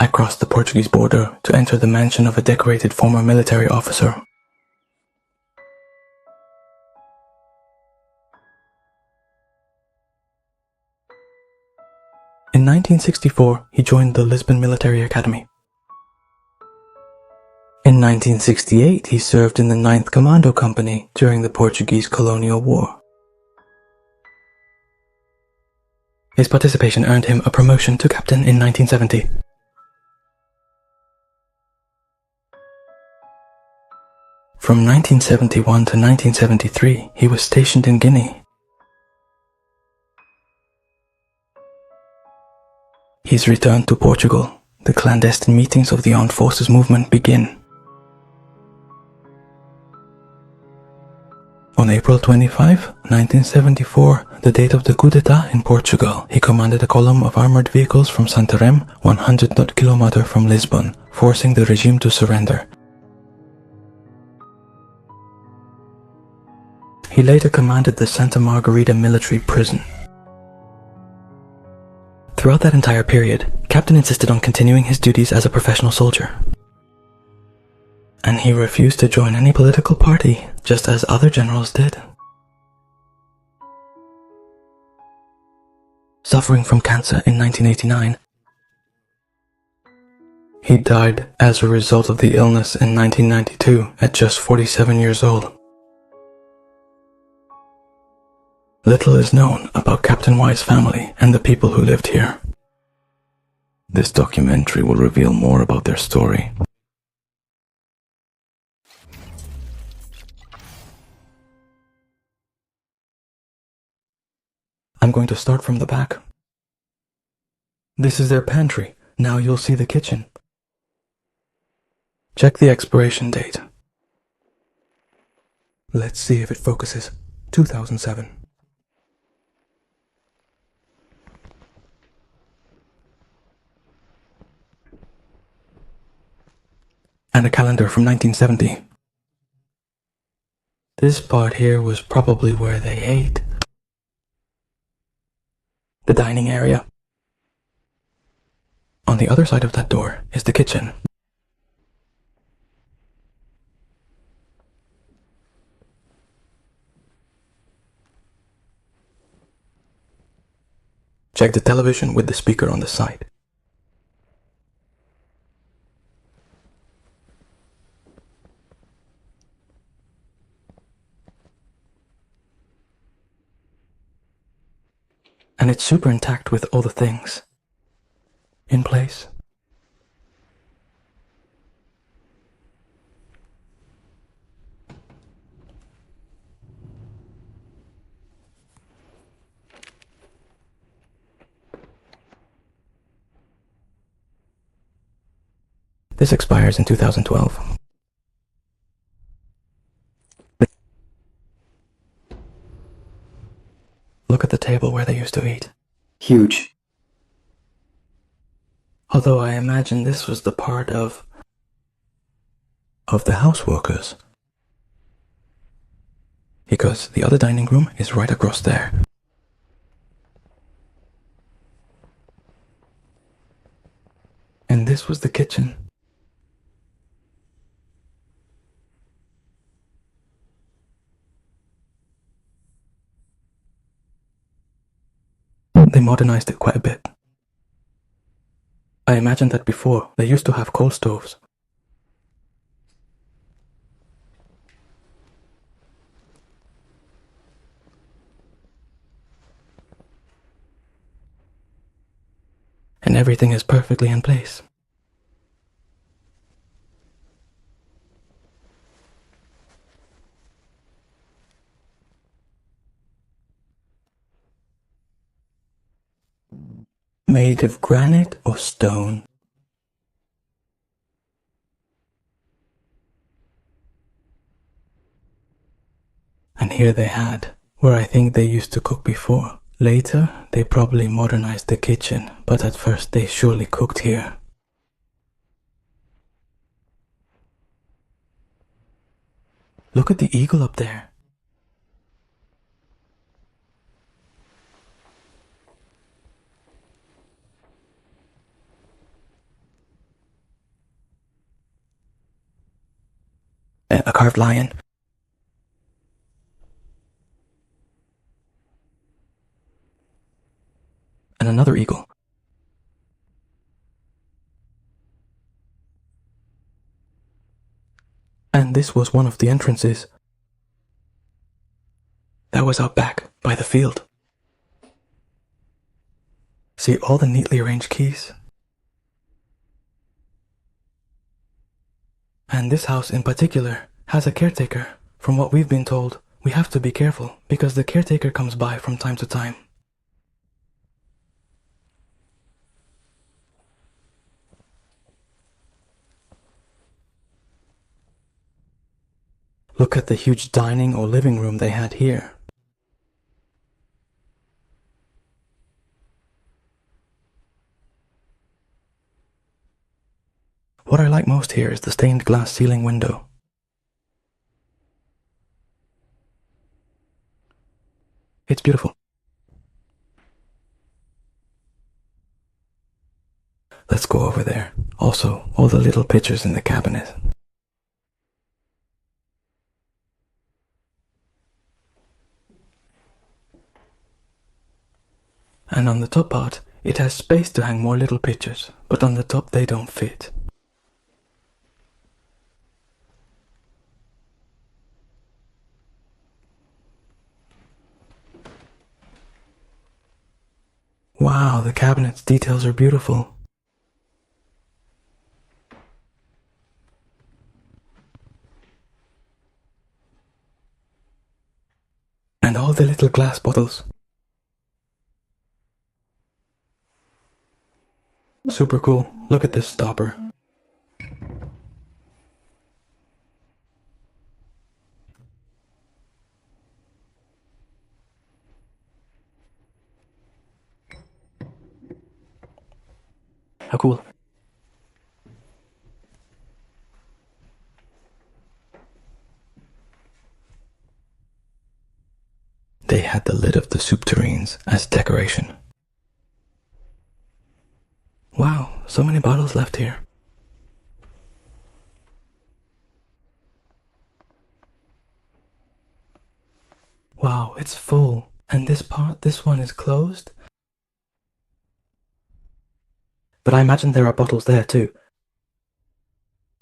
I crossed the Portuguese border to enter the mansion of a decorated former military officer. In 1964, he joined the Lisbon Military Academy. In 1968, he served in the 9th Commando Company during the Portuguese Colonial War. His participation earned him a promotion to captain in 1970. From 1971 to 1973, he was stationed in Guinea. He's returned to Portugal. The clandestine meetings of the armed forces movement begin. On April 25, 1974, the date of the coup d'etat in Portugal, he commanded a column of armored vehicles from Santarém, 100 km from Lisbon, forcing the regime to surrender. He later commanded the Santa Margarita military prison. Throughout that entire period, Captain insisted on continuing his duties as a professional soldier. And he refused to join any political party, just as other generals did. Suffering from cancer in 1989, he died as a result of the illness in 1992 at just 47 years old. Little is known about Captain Y's family and the people who lived here. This documentary will reveal more about their story. I'm going to start from the back. This is their pantry. Now you'll see the kitchen. Check the expiration date. Let's see if it focuses. 2007. And a calendar from 1970. This part here was probably where they ate. The dining area. On the other side of that door is the kitchen. Check the television with the speaker on the side. And it's super intact with all the things in place. This expires in 2012. Look at the table where they used to eat. Huge. Although I imagine this was the part of the house workers. Because the other dining room is right across there. And this was the kitchen. They modernized it quite a bit. I imagine that before, they used to have coal stoves. And everything is perfectly in place. Made of granite or stone. And here they had, where I think they used to cook before. Later, they probably modernized the kitchen, but at first they surely cooked here. Look at the eagle up there. a carved lion, and another eagle. And this was one of the entrances. That was out back, by the field. See all the neatly arranged keys? And this house in particular has a caretaker. From what we've been told, we have to be careful because the caretaker comes by from time to time. Look at the huge dining or living room they had here. What I like most here is the stained glass ceiling window. It's beautiful. Let's go over there. Also, all the little pictures in the cabinet. And on the top part, it has space to hang more little pictures, but on the top they don't fit. Wow, the cabinet's details are beautiful. And all the little glass bottles. Super cool. Look at this stopper. How cool. They had the lid of the soup tureens as decoration. Wow, so many bottles left here. Wow, it's full. And this one is closed? But I imagine there are bottles there too.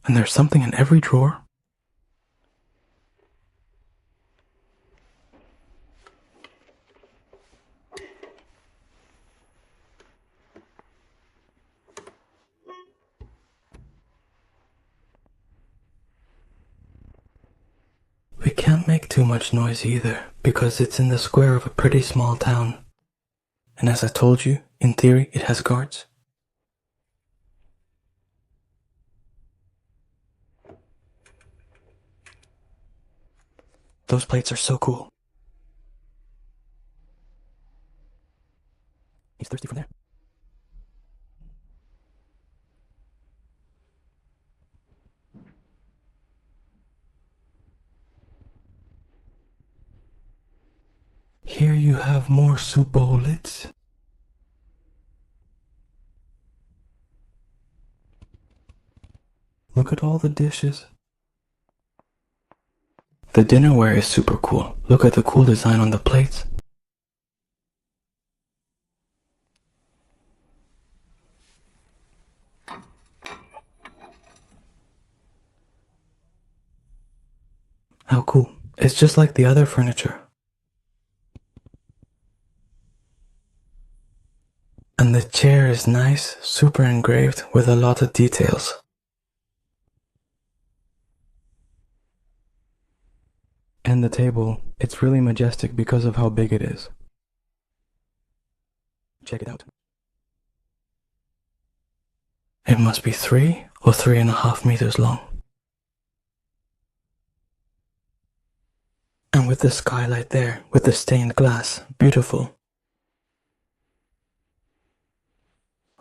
And there's something in every drawer. We can't make too much noise either, because it's in the square of a pretty small town. And as I told you, in theory it has guards. Those plates are so cool. He's thirsty from there. Here you have more soup bowl lids. Look at all the dishes. The dinnerware is super cool. Look at the cool design on the plates. How cool. It's just like the other furniture. And the chair is nice, super engraved with a lot of details. And the table, it's really majestic because of how big it is. Check it out. It must be 3 or 3.5 meters long. And with the skylight there, with the stained glass, beautiful.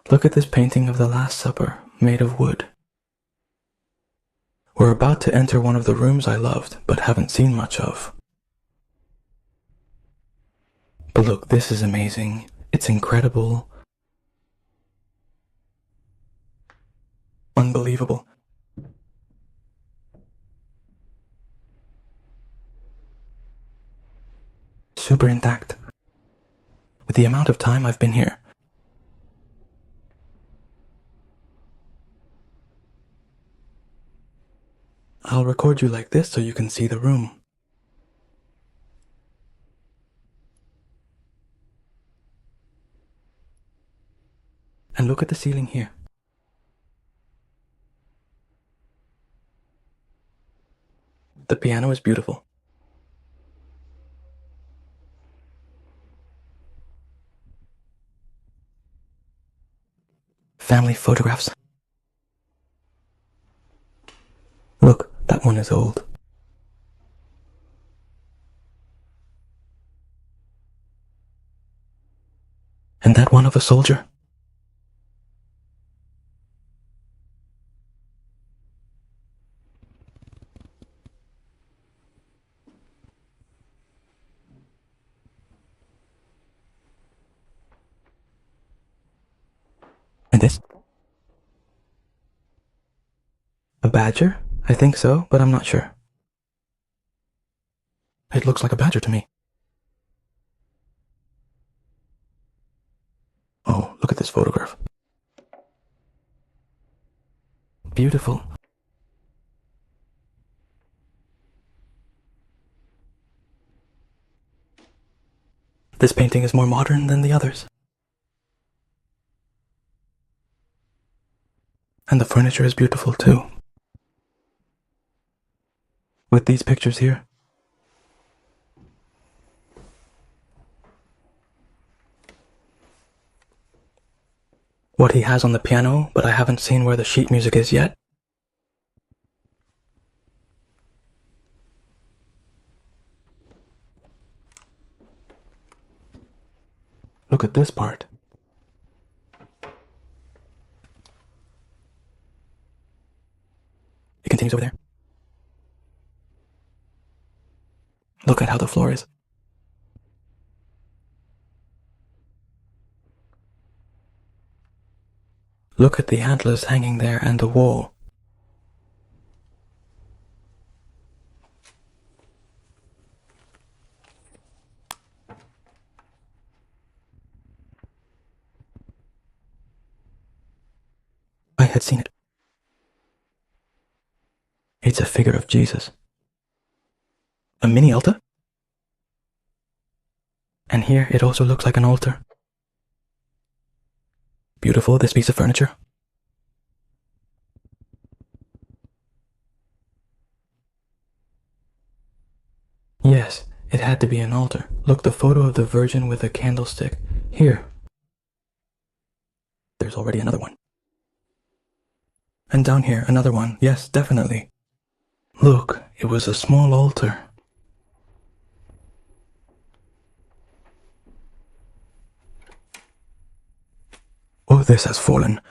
Look at this painting of the Last Supper, made of wood. We're about to enter one of the rooms I loved, but haven't seen much of. But look, this is amazing. It's incredible. Unbelievable. super intact. With the amount of time I've been here. I'll record you like this so you can see the room. And look at the ceiling here. The piano is beautiful. Family photographs. Look, that one is old. And that one of a soldier. And this? A badger? I think so, but I'm not sure. It looks like a badger to me. Oh, look at this photograph. Beautiful. This painting is more modern than the others. And the furniture is beautiful too. With these pictures here. What he has on the piano, but I haven't seen where the sheet music is yet. Look at this part. It continues over there. Look at how the floor is. Look at the antlers hanging there and the wall. I had seen it. It's a figure of Jesus. A mini altar? And here it also looks like an altar. Beautiful, this piece of furniture. Yes, it had to be an altar. Look, the photo of the Virgin with a candlestick. Here. There's already another one. And down here, another one. Yes, definitely. Look, it was a small altar. Oh, this has fallen.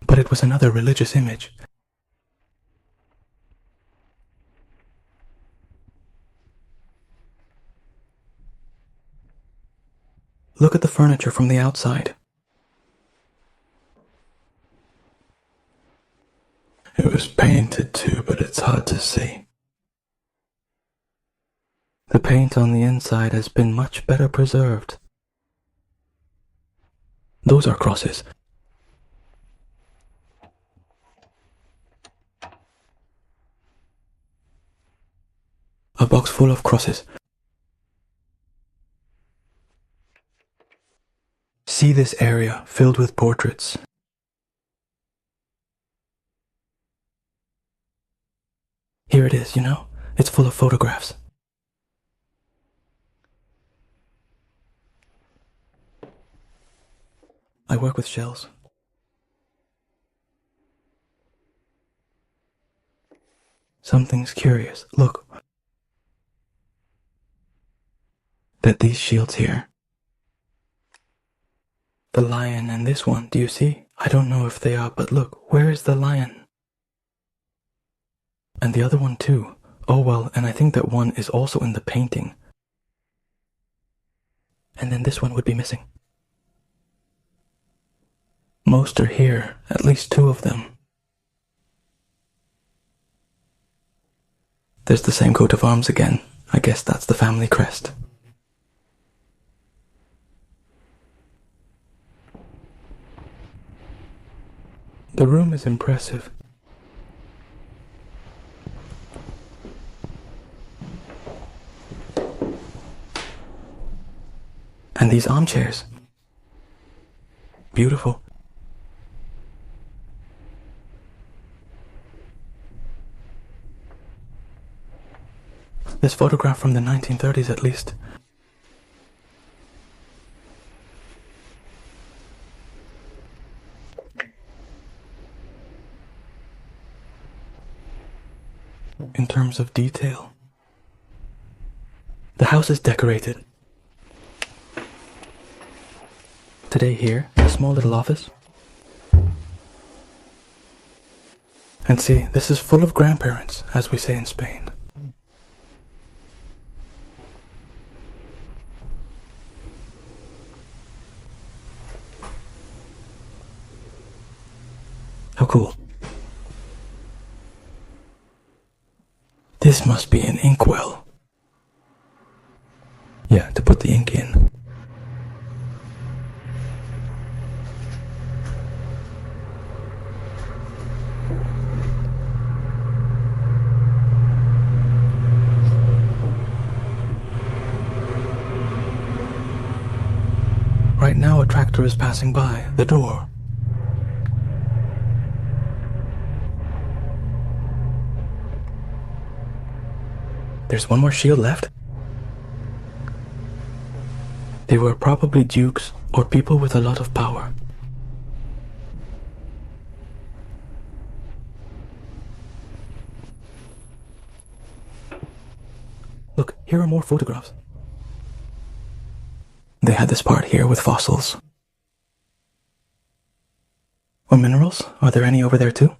But it was another religious image. Look at the furniture from the outside. It was painted too, but it's hard to see. The paint on the inside has been much better preserved. Those are crosses. A box full of crosses. See this area filled with portraits. Here it is, you know? It's full of photographs. I work with shells. Something's curious. Look. That these shields here. The lion and this one, do you see? I don't know if they are, but look, where is the lion? And the other one too. Oh well, and I think that one is also in the painting. And then this one would be missing. Most are here, at least two of them. There's the same coat of arms again. I guess that's the family crest. The room is impressive. And these armchairs. Beautiful. This photograph from the 1930s at least. In terms of detail, the house is decorated. Today here, a small little office. And see, this is full of grandparents, as we say in Spain. How cool. This must be an inkwell. Yeah, to put the ink in. Right now a tractor is passing by the door. There's one more shield left. They were probably dukes or people with a lot of power. Look, here are more photographs. They had this part here with fossils. Or minerals? Are there any over there too?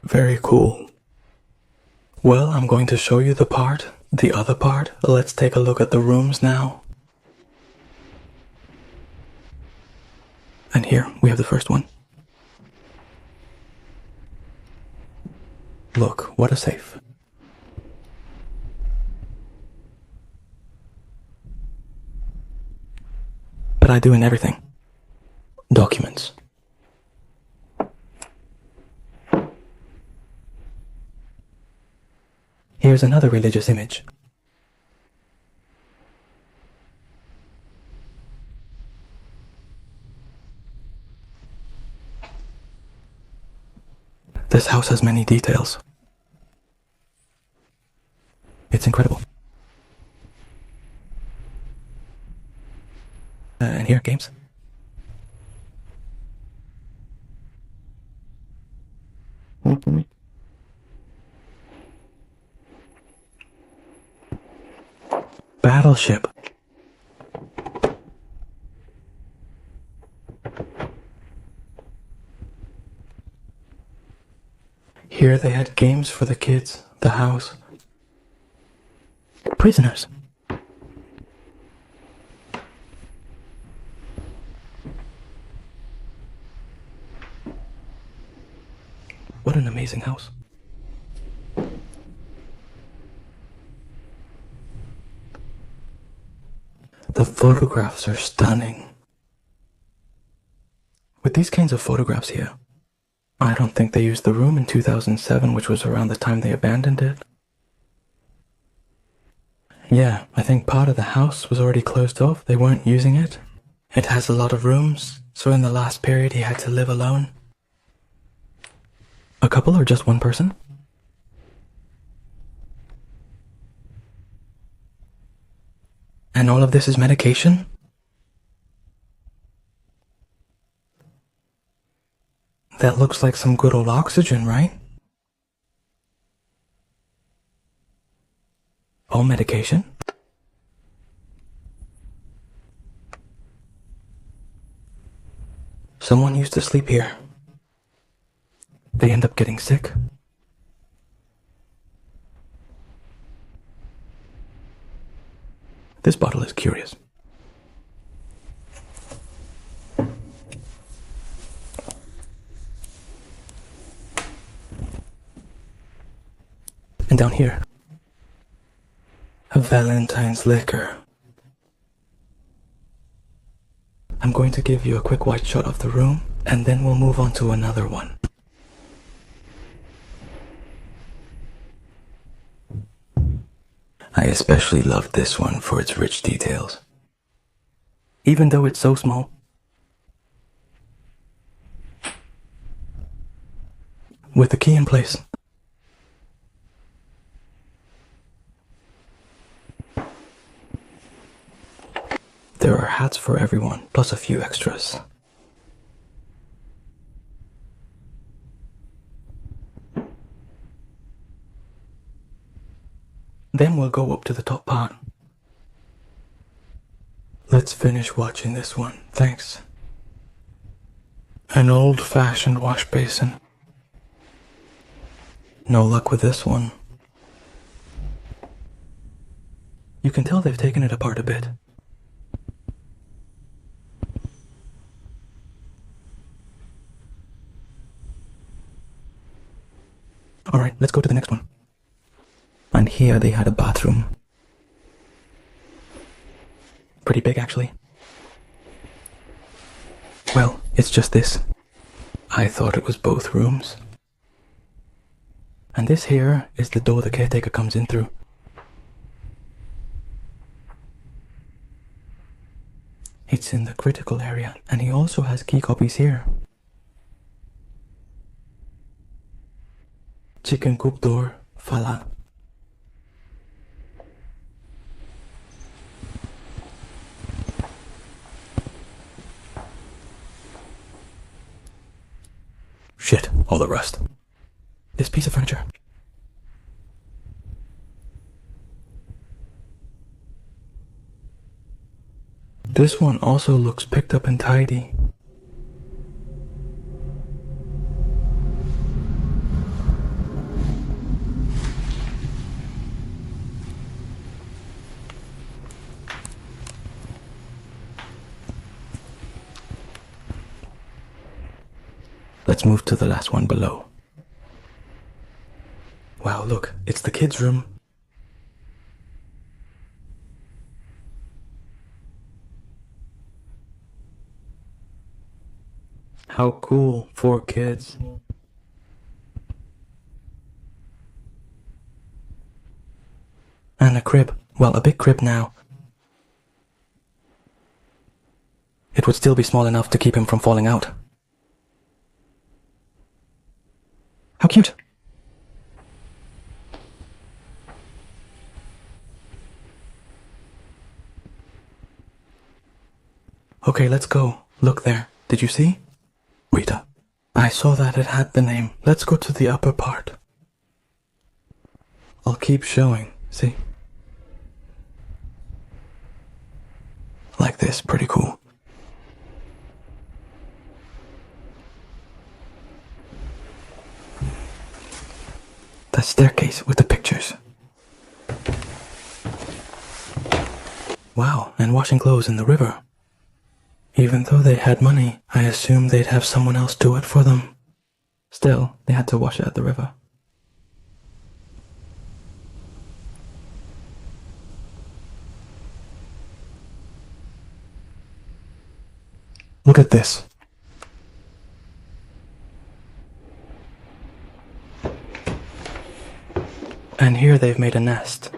Very cool. Well, I'm going to show you the other part. Let's take a look at the rooms now. And here we have the first one. Look, what a safe. But I do in everything. Documents. Here's another religious image. This house has many details. It's incredible. And here, games. Battleship. Here they had games for the kids, the house. Prisoners. What an amazing house. The photographs are stunning. With these kinds of photographs here, I don't think they used the room in 2007, which was around the time they abandoned it. Yeah, I think part of the house was already closed off. They weren't using it. It has a lot of rooms, so in the last period he had to live alone. A couple or just one person? And all of this is medication? That looks like some good old oxygen, right? All medication? Someone used to sleep here. They end up getting sick. This bottle is curious. And down here, a Valentine's liquor. I'm going to give you a quick wide shot of the room, and then we'll move on to another one. I especially loved this one for its rich details. Even though it's so small. With the key in place. There are hats for everyone, plus a few extras. Then we'll go up to the top part. Let's finish watching this one, thanks. An old-fashioned wash basin. No luck with this one. You can tell they've taken it apart a bit. Alright, let's go to the next one. And here they had a bathroom. Pretty big, actually. Well, it's just this. I thought it was both rooms. And this here is the door the caretaker comes in through. It's in the critical area, and he also has key copies here. Chicken coop door, fala. Shit, all the rust. This piece of furniture. This one also looks picked up and tidy. Let's move to the last one below. Wow, look, it's the kids' room. How cool, 4 kids. And a crib. Well, a big crib now. It would still be small enough to keep him from falling out. How cute. Okay, let's go. Look there. Did you see? Rita. I saw that it had the name. Let's go to the upper part. I'll keep showing. See? Like this. Pretty cool. The staircase with the pictures. Wow, and washing clothes in the river. Even though they had money, I assumed they'd have someone else do it for them. Still, they had to wash it at the river. Look at this. And here they've made a nest.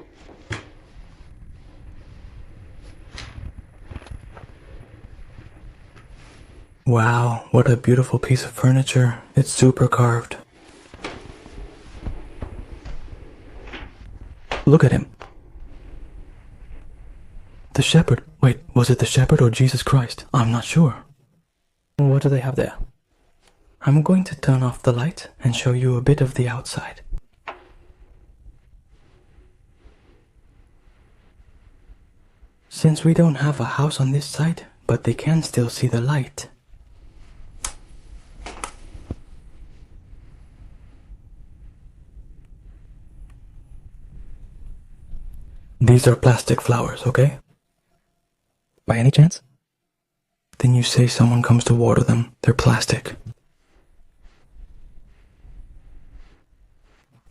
Wow, what a beautiful piece of furniture. It's super carved. Look at him. The shepherd. Wait, was it the shepherd or Jesus Christ? I'm not sure. What do they have there? I'm going to turn off the light and show you a bit of the outside. Since we don't have a house on this side, but they can still see the light. These are plastic flowers, okay? By any chance? Then you say someone comes to water them. They're plastic.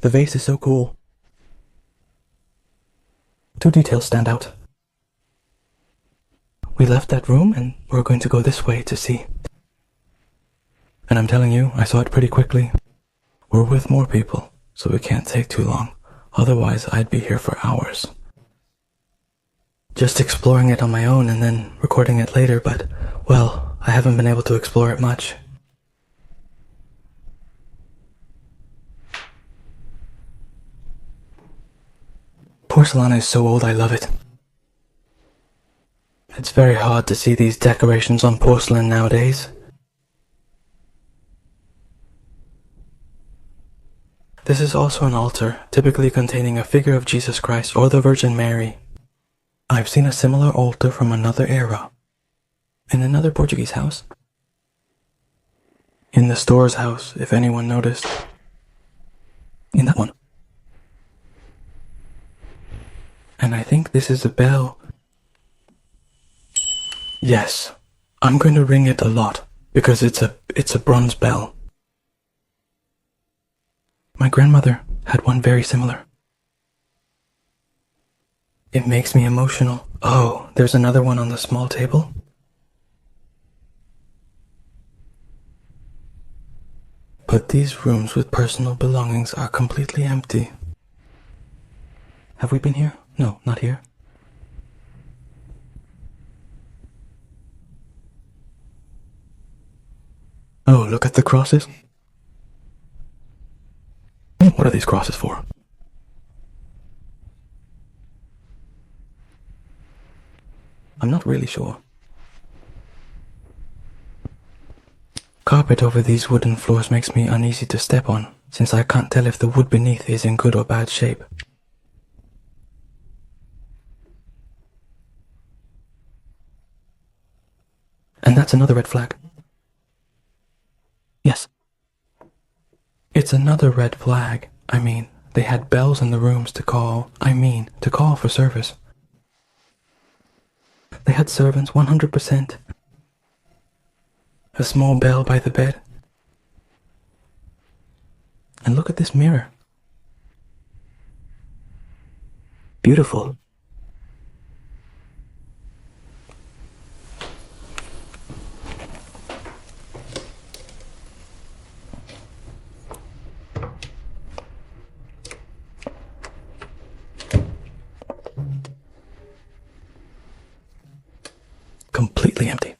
The vase is so cool. Two details stand out. We left that room and we're going to go this way to see. And I'm telling you, I saw it pretty quickly. We're with more people, so it can't take too long. Otherwise, I'd be here for hours. Just exploring it on my own and then recording it later, but, well, I haven't been able to explore it much. Porcelain is so old, I love it. It's very hard to see these decorations on porcelain nowadays. This is also an altar, typically containing a figure of Jesus Christ or the Virgin Mary. I've seen a similar altar from another era. In another Portuguese house. In the store's house, if anyone noticed. In that one. And I think this is a bell. Yes, I'm going to ring it a lot, because it's a bronze bell. My grandmother had one very similar. It makes me emotional. Oh, there's another one on the small table. But these rooms with personal belongings are completely empty. Have we been here? No, not here. Oh, look at the crosses. What are these crosses for? I'm not really sure. Carpet over these wooden floors makes me uneasy to step on, since I can't tell if the wood beneath is in good or bad shape. And that's another red flag. Yes. It's another red flag. I mean, they had bells in the rooms to call for service. They had servants 100%. A small bell by the bed. And look at this mirror. Beautiful. Completely empty.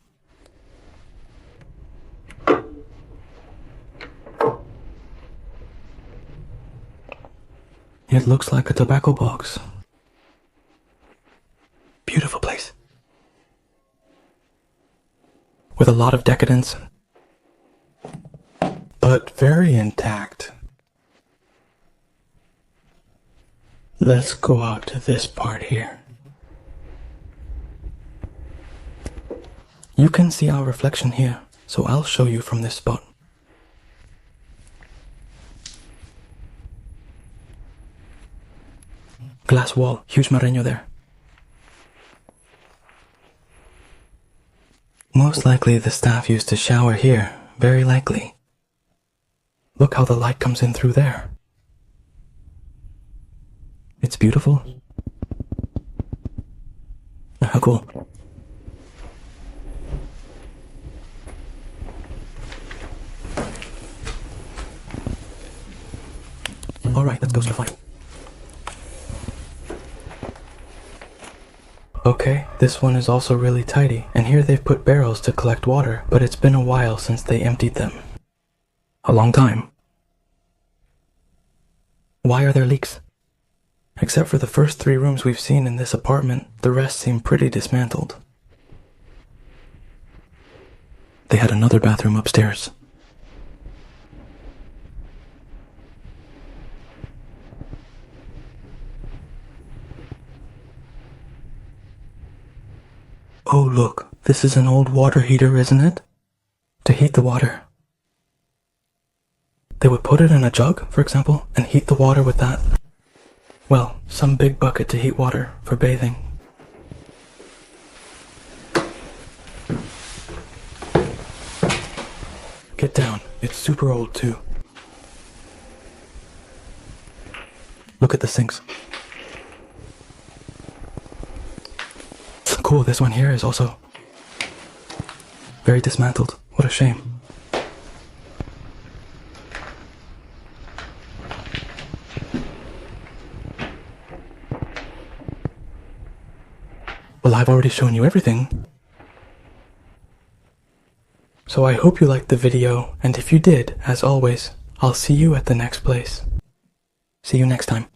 It looks like a tobacco box. Beautiful place. With a lot of decadence, but very intact. Let's go out to this part here. You can see our reflection here, so I'll show you from this spot. Glass wall, huge mareño there. Most likely the staff used to shower here, very likely. Look how the light comes in through there. It's beautiful. How cool. Alright, let's go start flying. Okay, this one is also really tidy, and here they've put barrels to collect water, but it's been a while since they emptied them. A long time. Why are there leaks? Except for the first 3 rooms we've seen in this apartment, the rest seem pretty dismantled. They had another bathroom upstairs. Oh look, this is an old water heater, isn't it? To heat the water. They would put it in a jug, for example, and heat the water with that. Well, some big bucket to heat water for bathing. Get down, it's super old too. Look at the sinks. cool, this one here is also very dismantled. What a shame. Well, I've already shown you everything. So I hope you liked the video, and if you did, as always, I'll see you at the next place. See you next time.